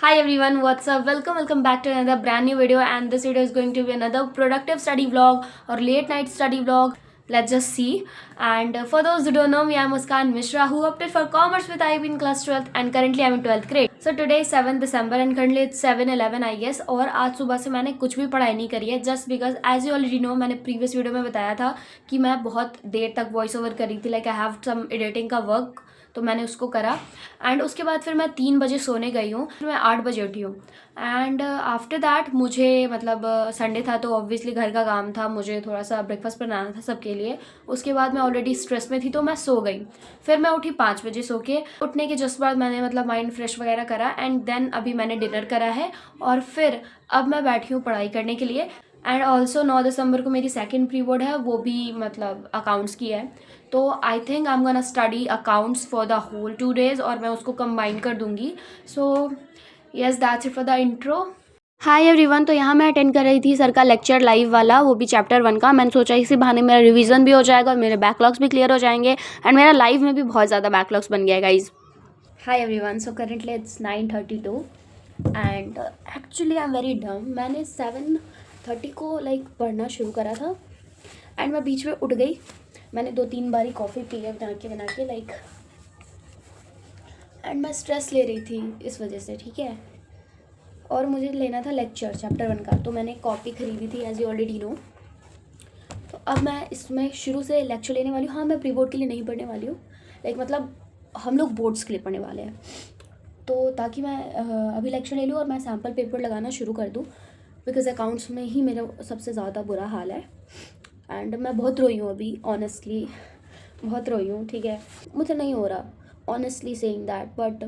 Hi everyone, what's up? Welcome back to another brand new video, and this video is going to be another productive study vlog or late night study vlog. Let's just see. And for those who don't know me, I'm Muskan Mishra, who opted for commerce with IB in class 12th, and currently I'm in 12th grade. So today is 7th December and currently it's 7:11 I guess. और आज सुबह से मैंने कुछ भी पढ़ाई नहीं करी है, just because as you already know, मैंने प्रीवियस वीडियो में बताया था कि मैं बहुत देर तक वॉइस ओवर करी थी, like I have some editing का वर्क, तो मैंने उसको करा एंड उसके बाद फिर मैं 3 बजे सोने गई हूँ, फिर मैं 8 बजे उठी हूँ एंड आफ्टर दैट मुझे मतलब संडे था तो ऑब्वियसली घर का काम था, मुझे थोड़ा सा ब्रेकफास्ट बनाना था सबके लिए। उसके बाद मैं ऑलरेडी स्ट्रेस में थी तो मैं सो गई। फिर मैं उठी 5 बजे सो के। उठने के जस्ट बाद मैंने मतलब माइंड फ्रेश वगैरह करा एंड देन अभी मैंने डिनर करा है और फिर अब मैं बैठी हूँ पढ़ाई करने के लिए। एंड ऑल्सो 9 दिसंबर को मेरी सेकेंड प्री बोर्ड है, वो भी मतलब अकाउंट्स की है, तो I think I am gonna study accounts for the whole 2 days और मैं उसको कंबाइन कर दूंगी। So yes, that's it for the intro. Hi everyone, तो यहाँ मैं अटेंड कर रही थी सर का लेक्चर लाइव वाला, वो भी चैप्टर 1 का। मैंने सोचा इसी बहाने मेरा रिवीजन भी हो जाएगा और मेरे बैकलॉग्स भी क्लियर हो जाएंगे एंड मेरा लाइव में भी बहुत ज़्यादा बैकलॉग्स बन गया guys. Hi everyone, so currently it's 9:32 and actually I am very डम। मैंने 7:30 को लाइक पढ़ना शुरू करा था एंड मैं बीच में उठ गई। मैंने 2-3 बारी कॉफ़ी पी है बना के लाइक, एंड मैं स्ट्रेस ले रही थी इस वजह से, ठीक है। और मुझे लेना था लेक्चर चैप्टर 1 का, तो मैंने कॉपी ख़रीदी थी एज यू ऑलरेडी नो। तो अब मैं इसमें शुरू से लेक्चर लेने वाली हूँ। हाँ, मैं प्री बोर्ड के लिए नहीं पढ़ने वाली हूँ, लाइक मतलब हम लोग बोर्ड्स के लिए पढ़ने वाले हैं, तो ताकि मैं अभी लेक्चर ले लूँ और मैं सैम्पल पेपर लगाना शुरू कर दूँ, बिकॉज अकाउंट्स में ही मेरा सबसे ज़्यादा बुरा हाल है एंड मैं बहुत रोई हूँ अभी, ऑनेस्टली बहुत रोई हूँ, ठीक है। मुझे नहीं हो रहा ऑनेस्टली सेइंग दैट, बट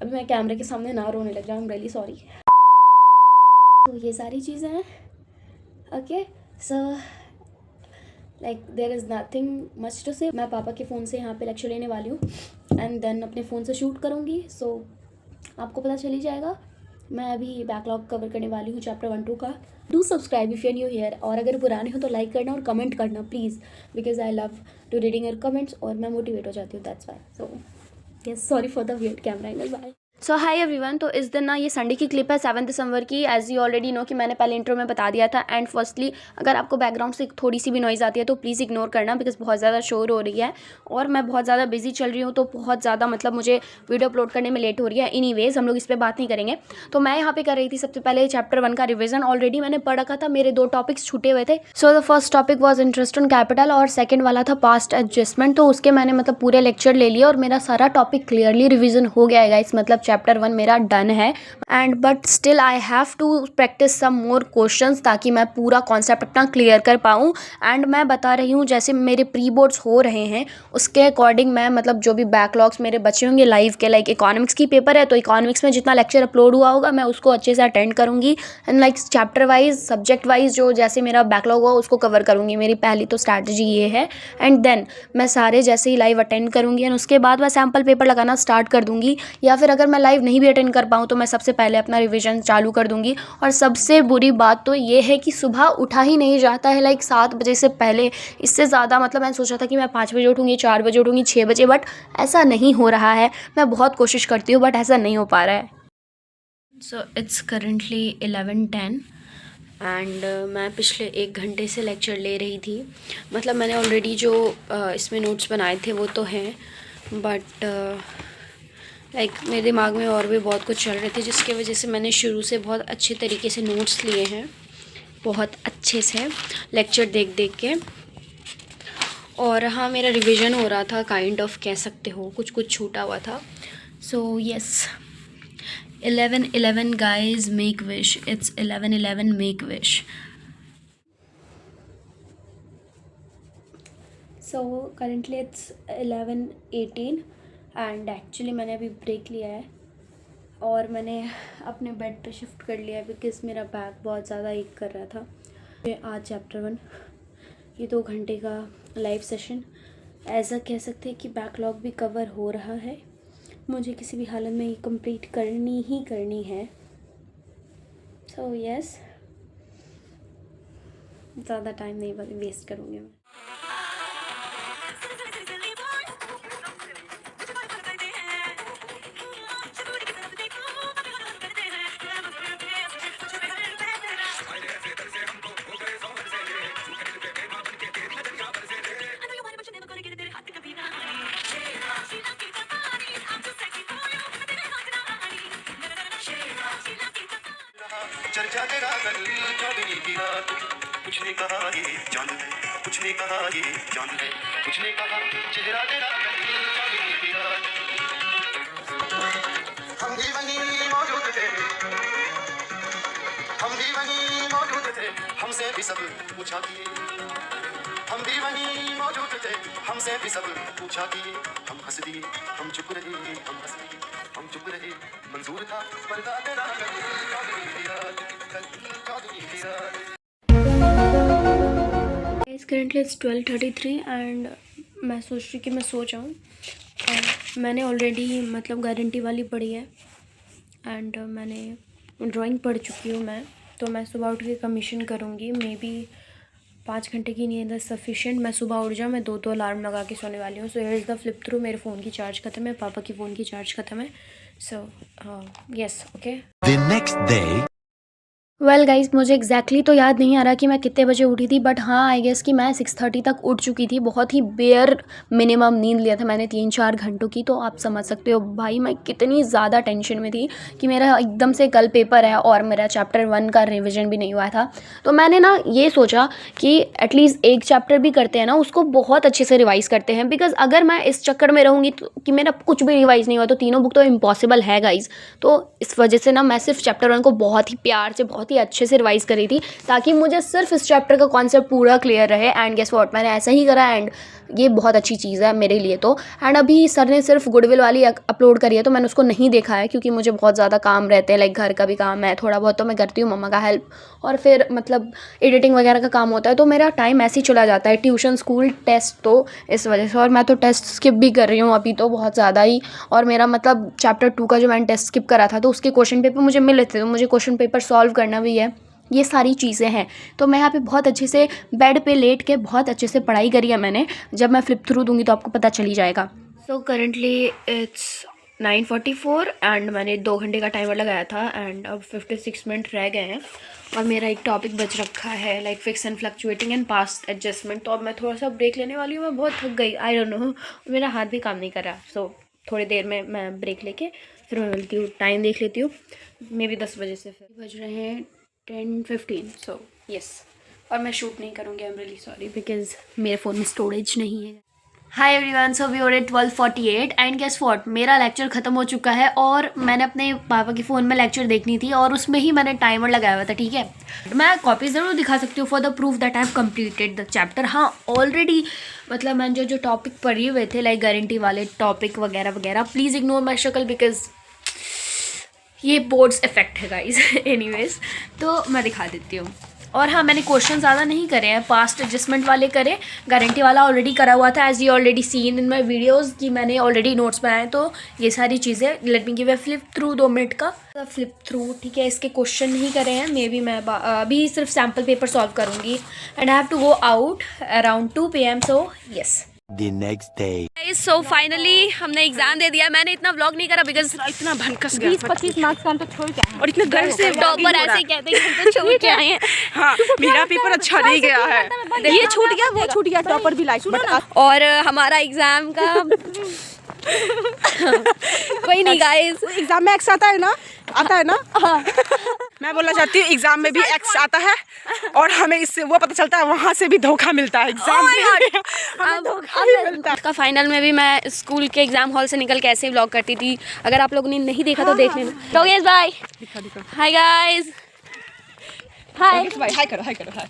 अभी मैं कैमरे के सामने ना रोने लग जाऊँ, आई एम रियली सॉरी। तो ये सारी चीज़ें हैं, okay. So like there is nothing much to say. मैं पापा के फ़ोन से यहाँ पे लेक्चर लेने वाली हूँ एंड देन अपने फ़ोन से शूट करूँगी, सो आपको पता चल ही जाएगा। मैं अभी बैकलॉग कवर करने वाली हूँ चैप्टर 1-2 का। Do subscribe if you new here, और अगर पुराने हो तो लाइक करना और कमेंट करना please, because I love to reading your comments और मैं मोटिवेट हो जाती हूँ, that's why. So yes, sorry for the weird camera angle, bye. So hi everyone, तो इस दिन ना ये संडे की क्लिप है 7 दिसंबर की, एज यू ऑलरेडी नो कि मैंने पहले इंट्रो में बता दिया था। एंड फर्स्टली अगर आपको बैकग्राउंड से थोड़ी सी भी नॉइज़ आती है तो प्लीज़ इग्नोर करना, बिकॉज बहुत ज़्यादा शोर हो रही है और मैं बहुत ज़्यादा बिजी चल रही हूँ, तो बहुत ज़्यादा मतलब मुझे वीडियो अपलोड करने में लेट हो रही है। एनीवेज हम लोग इस पर बात नहीं करेंगे। तो मैं यहाँ पे कर रही थी सबसे पहले चैप्टर 1 का रिविजन। ऑलरेडी मैंने पढ़ रखा था, मेरे 2 टॉपिक्स छूटे हुए थे। So the first topic was interest on capital और सेकेंड वाला था पास्ट एडजस्टमेंट, तो उसके मैंने मतलब पूरे लेक्चर ले लिया और मेरा सारा टॉपिक क्लियरली रिविजन हो गया है गाइस, मतलब चैप्टर 1 मेरा डन है। And but still I have to practice some more questions ताकि मैं पूरा कॉन्सेप्ट अपना क्लियर कर पाऊँ। एंड मैं बता रही हूँ जैसे मेरे प्री बोर्ड्स हो रहे हैं उसके अकॉर्डिंग मैं मतलब जो भी बैकलॉग्स मेरे बचे होंगे लाइव के, लाइक इकोनॉमिक्स की पेपर है तो इकोनॉमिक्स में जितना लेक्चर अपलोड हुआ होगा मैं उसको अच्छे से अटेंड करूँगी and like chapter wise subject wise जो जैसे मेरा बैकलॉग हुआ उसको कवर करूँगी। मेरी पहली तो स्ट्रैटेजी ये है। एंड देन मैं सारे जैसे ही लाइव अटेंड करूँगी एंड उसके बाद मैं सैम्पल पेपर लगाना स्टार्ट कर दूँगी, या फिर अगर मैं लाइव नहीं भी अटेंड कर पाऊँ तो मैं सबसे पहले अपना रिवीजन चालू कर दूँगी। और सबसे बुरी बात तो ये है कि सुबह उठा ही नहीं जाता है, लाइक 7 बजे से पहले। इससे ज़्यादा मतलब मैंने सोचा था कि मैं 5 बजे उठूँगी, 4 बजे उठूँगी, 6 बजे, बट ऐसा नहीं हो रहा है। मैं बहुत कोशिश करती हूँ बट ऐसा नहीं हो पा रहा है। सो इट्स करेंटली 11:10 एंड मैं पिछले 1 घंटे से लेक्चर ले रही थी। मतलब मैंने ऑलरेडी जो इसमें नोट्स बनाए थे वो तो हैं, बट लाइक मेरे दिमाग में और भी बहुत कुछ चल रहे थे जिसकी वजह से मैंने शुरू से बहुत अच्छे तरीके से नोट्स लिए हैं, बहुत अच्छे से लेक्चर देख देख के। और हाँ, मेरा रिवीजन हो रहा था, काइंड ऑफ कह सकते हो, कुछ कुछ छूटा हुआ था। So yes, 11:11 guys, make wish, it's 11:11, make wish. So currently it's 11:18 and actually मैंने अभी ब्रेक लिया है और मैंने अपने बेड पे शिफ्ट कर लिया है बिकॉज मेरा बैक बहुत ज़्यादा एक कर रहा था। आज चैप्टर 1 ये 2 घंटे का लाइव सेशन, ऐसा कह सकते हैं कि बैकलॉग भी कवर हो रहा है। मुझे किसी भी हालत में ये कंप्लीट करनी ही करनी है। सो यस, ज़्यादा टाइम नहीं वेस्ट करूँगी मैं। पूछा तेरा कल चौदहवीं की रात, कुछ ने कहा ये जान है, कुछ ने कहा ये जान है, कुछ ने कहा चेहरा तेरा कल चौदहवीं की रात। हम भी वहीं मौजूद थे, हम भी वहीं मौजूद थे, हमसे भी सब पूछा किए, हम भी वहीं मौजूद थे, हमसे भी सब पूछा किए, हम हंस दिए, हम चुप रहे, हम हंस दिए, हम चुप रहे, मंजूर था पर्दा तेरा कल चौदहवीं की रात, कल चौदहवीं की रात। करंटली इट्स 12:33 एंड मैं सोच रही कि मैं सो जाऊँ। मैंने ऑलरेडी मतलब गारंटी वाली पढ़ी है एंड मैंने ड्राइंग पढ़ चुकी हूँ मैं, तो मैं सुबह उठ के कमीशन करूँगी। मे बी 5 घंटे की नींद है सफिशेंट। मैं सुबह उठ जाऊँ, मैं 2 अलार्म लगा के सोने वाली हूँ। So here is the flip through. मेरे फ़ोन की चार्ज ख़त्म है, पापा की फ़ोन की चार्ज ख़त्म है। So yes okay. The next day. Well guys, मुझे एग्जैक्टली तो याद नहीं आ रहा कि मैं कितने बजे उठी थी, बट हाँ आई गेस कि मैं 6:30 तक उठ चुकी थी। बहुत ही बेयर मिनिमम नींद लिया था मैंने 3-4 घंटों की। तो आप समझ सकते हो भाई मैं कितनी ज़्यादा टेंशन में थी कि मेरा एकदम से कल पेपर है और मेरा चैप्टर 1 का रिविज़न भी नहीं हुआ था। तो मैंने ना ये सोचा कि एटलीस्ट एक चैप्टर भी करते हैं ना, उसको बहुत अच्छे से रिवाइज़ करते हैं। बिकॉज अगर मैं इस चक्कर में रहूँगी तो कि मेरा कुछ भी रिवाइज़ नहीं हुआ तो तीनों बुक तो इम्पॉसिबल है गाइज। तो इस वजह से ना मैं सिर्फ चैप्टर 1 को बहुत ही प्यार से बहुत ही अच्छे से रिवाइज़ करी थी, ताकि मुझे सिर्फ इस चैप्टर का कॉन्सेप्ट पूरा क्लियर रहे। एंड गेस व्हाट, मैंने ऐसा ही करा एंड ये बहुत अच्छी चीज़ है मेरे लिए तो। एंड अभी सर ने सिर्फ गुडविल वाली अपलोड करी है तो मैंने उसको नहीं देखा है, क्योंकि मुझे बहुत ज़्यादा काम रहते हैं, लाइक घर का भी काम है, थोड़ा बहुत तो मैं करती हूँ मम्मा का हेल्प, और फिर मतलब एडिटिंग वगैरह का काम होता है। तो मेरा टाइम ऐसे ही चला जाता है, ट्यूशन स्कूल टेस्ट, तो इस वजह से। और मैं तो टेस्ट स्किप भी कर रही हूँ अभी तो बहुत ज़्यादा ही। और मेरा मतलब चैप्टर 2 का जो मैंने टेस्ट स्किप करा था तो उसके क्वेश्चन पेपर मुझे मिले थे, तो मुझे क्वेश्चन पेपर सॉल्व करना भी है। ये सारी चीज़ें हैं। तो मैं यहाँ पे बहुत अच्छे से बेड पे लेट के बहुत अच्छे से पढ़ाई करी है मैंने। जब मैं फ्लिप थ्रू दूंगी तो आपको पता चल ही जाएगा। सो करंटली इट्स 9:44 एंड मैंने 2 घंटे का टाइमर लगाया था एंड अब 56 मिनट रह गए हैं। और मेरा एक टॉपिक बच रखा है like fix and fluctuating and past adjustment. तो अब मैं थोड़ा सा ब्रेक लेने वाली हूँ। मैं बहुत थक गई, आई डोंट नो, मेरा हाथ भी काम नहीं कर रहा। सो थोड़ी देर में मैं ब्रेक लेके फिर मैं मिलती हूँ। टाइम देख लेती हूँ, मे बी 10 बजे से फिर बज रहे हैं 10:15। सो यस, और मैं शूट नहीं करूँगी, I am really sorry, because मेरे फ़ोन में स्टोरेज नहीं है। Hi everyone, so we are at 12:48 and guess what, मेरा लेक्चर ख़त्म हो चुका है और मैंने अपने पापा के फ़ोन में लेक्चर देखनी थी और उसमें ही मैंने टाइमर लगाया हुआ था। ठीक है, मैं कॉपी ज़रूर दिखा सकती हूँ for the proof that I have completed the chapter. हाँ ऑलरेडी मतलब मैंने जो टॉपिक पढ़े हुए थे लाइक गारंटी वाले टॉपिक वगैरह वगैरह, प्लीज़ इग्नोर माई शक्ल बिकॉज ये बोर्ड्स इफेक्ट है गाइज। एनीवेज, तो मैं दिखा देती हूँ। और हाँ, मैंने क्वेश्चन ज़्यादा नहीं करे हैं, पास्ट एडजस्टमेंट वाले करे, गारंटी वाला ऑलरेडी करा हुआ था as you already seen in my videos कि मैंने ऑलरेडी नोट्स बनाए। तो ये सारी चीज़ें let me give a flip through 2 minute का फ्लिप थ्रू। ठीक है, इसके क्वेश्चन नहीं करे हैं, मे बी मैं अभी सिर्फ सैम्पल पेपर सॉल्व करूँगी and I have to go out around 2 PM। So yes, The next day. So finally हमने एग्जाम दे दिया। मैंने इतना व्लॉग नहीं करा बिकॉज इतना भनकस गया 20-25 मार्क्स का हम तो छोड़ के आए हैं। और इतना गर्व से टॉपर ऐसे ही कहते हैं कि हम तो छोड़ के आए हैं। हाँ, मेरा पेपर अच्छा नहीं गया है, ये छूट गया वो छूट गया, टॉपर भी लाइक बट और हमारा एग्जाम का कोई नहीं गाइस, एग्जाम में एक्स आता है ना, आता है ना। मैं बोलना चाहती हूँ एग्जाम में भी एक्स आता है और हमें इससे वो पता चलता है, वहाँ से भी धोखा मिलता है एग्जाम में। हमें धोखा भी मिलता है। का फाइनल में भी मैं स्कूल के एग्जाम हॉल से निकल के ऐसे व्लॉग करती थी। अगर आप लोगों ने नहीं देखा तो देख लेना। तो गाइस बाय, हाय गाइस, हाय हाय करो, हाय करो, हाय।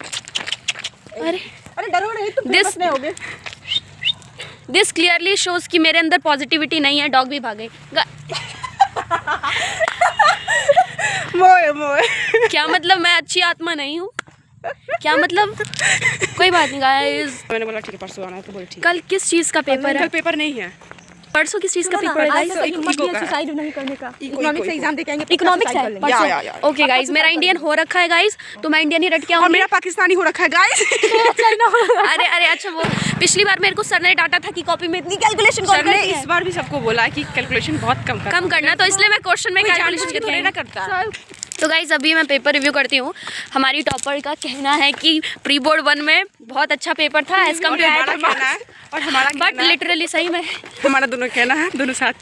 अरे अरे डरो नहीं, तुम This- फेमस नहीं होगे। दिस क्लियरली शोज कि मेरे अंदर पॉजिटिविटी नहीं है। डॉग भी भागे। मोए मोए क्या मतलब मैं अच्छी आत्मा नहीं हूँ? क्या मतलब? कोई बात नहीं गाइस। मैंने बोला ठीक है परसों आना है, तो बोले ठीक कल किस चीज़ का पेपर है। है? कल पेपर नहीं है, परसों किस चीज़ का पेपर है गाइस? एक्सरसाइज नहीं करने का, इकोनॉमिक्स एग्जाम दे के आएंगे। इकोनॉमिक्स है या परसों। ओके गाइस, मेरा इंडियन हो रखा है गाइस, तो मैं इंडियन ही रट के और आऊँगी। मेरा पाकिस्तानी हो रखा है गाइस। अरे अरे अच्छा, वो पिछली बार मेरे को सर ने डांटा था कि कॉपी में इतनी कैलकुलेशन सर ने इस बार भी सबको बोला कि कैलकुलेशन बहुत कम कम करना, तो इसलिए मैं क्वेश्चन में कैलकुलेशन थोड़ी ना करता। तो गाइज अभी मैं पेपर रिव्यू करती हूँ। हमारी टॉपर का कहना है कि प्री बोर्ड 1 में बहुत अच्छा पेपर था एज कम्पेयर और हमारा बट लिटरली सही में हमारा दोनों कहना है, दोनों साथ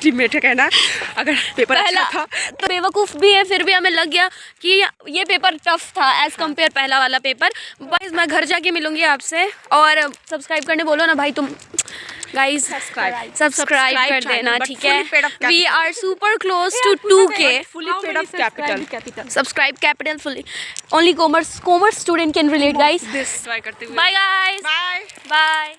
टीममेट है कहना, अगर पेपर पहला अच्छा था तो बेवकूफ़ भी है, फिर भी हमें लग गया कि ये पेपर टफ था एज कम्पेयर पहला वाला पेपर। गाइज मैं घर जाके मिलूंगी आपसे, और सब्सक्राइब करने बोलो ना भाई तुम गाइज, सब्सक्राइब कर देना, ठीक है। We are super close to 2K fully paid up capital. Subscribe capital fully, only commerce student can relate guys. This try करते हुए बाय गाइज, बाय। बाय।